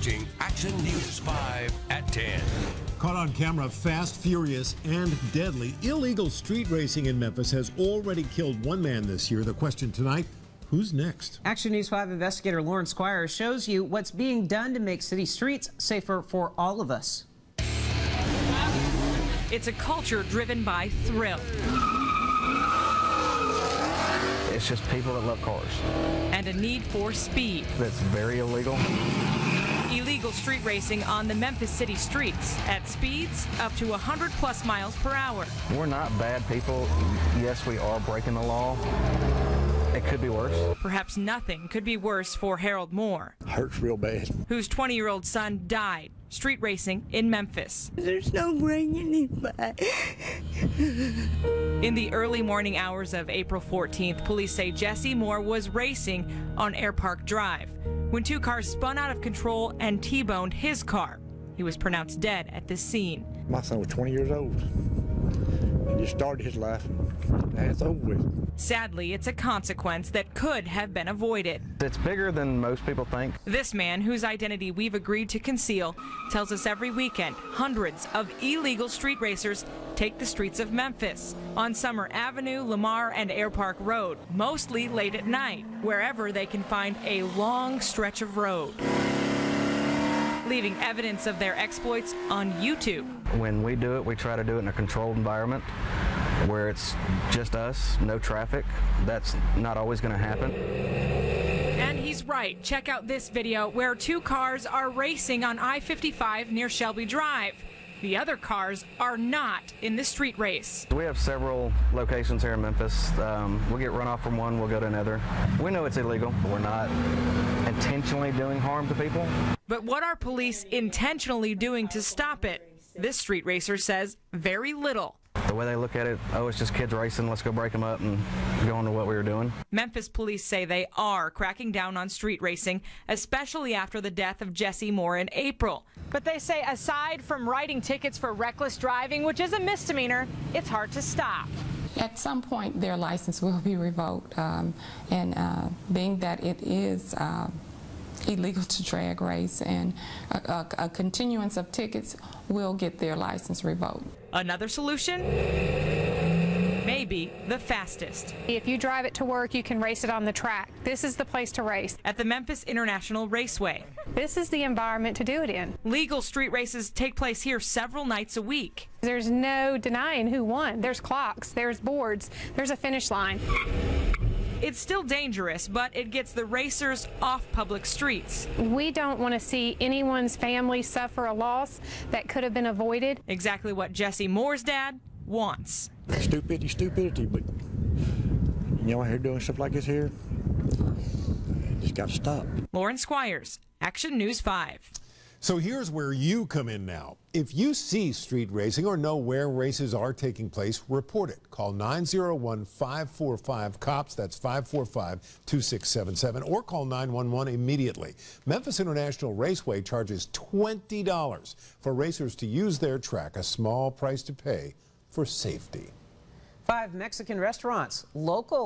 watching Action News 5 at 10. Caught on camera, fast, furious, and deadly. Illegal street racing in Memphis has already killed one man this year. The question tonight, who's next? Action News 5 investigator Lauren Squires shows you what's being done to make city streets safer for all of us. It's a culture driven by thrill. It's just people that love cars. And a need for speed. That's very illegal. Illegal street racing on the Memphis city streets at speeds up to 100+ miles per hour. We're not bad people. Yes, we are breaking the law. It could be worse. Perhaps nothing could be worse for Harold Moore. Hurts real bad. Whose 20-year-old son died street racing in Memphis. There's no bringing him back. In the early morning hours of April 14th, police say Jesse Moore was racing on Air Park Drive when two cars spun out of control and T-boned his car. He was pronounced dead at the scene. My son was 20 years old. He just started his life, and it's over with. Sadly, it's a consequence that could have been avoided. It's bigger than most people think. This man, whose identity we've agreed to conceal, tells us every weekend hundreds of illegal street racers take the streets of Memphis on Summer Avenue, Lamar, and Air Park Road, mostly late at night, wherever they can find a long stretch of road, leaving evidence of their exploits on YouTube. When we do it, we try to do it in a controlled environment where it's just us, no traffic. That's not always going to happen. And he's right. Check out this video where two cars are racing on I-55 near Shelby Drive. The other cars are not in the street race. We have several locations here in Memphis. We'll get run off from one, we'll go to another. We know it's illegal, but we're not intentionally doing harm to people. But what are police intentionally doing to stop it? This street racer says very little. The way they look at it, oh, it's just kids racing, let's go break them up and go on to what we were doing. Memphis police say they are cracking down on street racing, especially after the death of Jesse Moore in April. But they say aside from writing tickets for reckless driving, which is a misdemeanor, it's hard to stop. At some point, their license will be revoked, being that it is illegal to drag race, and a continuance of tickets will get their license revoked. Another solution? Maybe the fastest. If you drive it to work, you can race it on the track. This is the place to race. At the Memphis International Raceway. This is the environment to do it in. Legal street races take place here several nights a week. There's no denying who won. There's clocks, there's boards, there's a finish line. It's still dangerous, but it gets the racers off public streets. We don't want to see anyone's family suffer a loss that could have been avoided. Exactly what Jesse Moore's dad wants. Stupidity, but you know, here doing stuff like this here, just got to stop. Lauren Squires, Action News 5. So here's where you come in now. If you see street racing or know where races are taking place, report it. Call 901-545-COPS, that's 545-2677, or call 911 immediately. Memphis International Raceway charges $20 for racers to use their track, a small price to pay for safety. 5 Mexican restaurants, local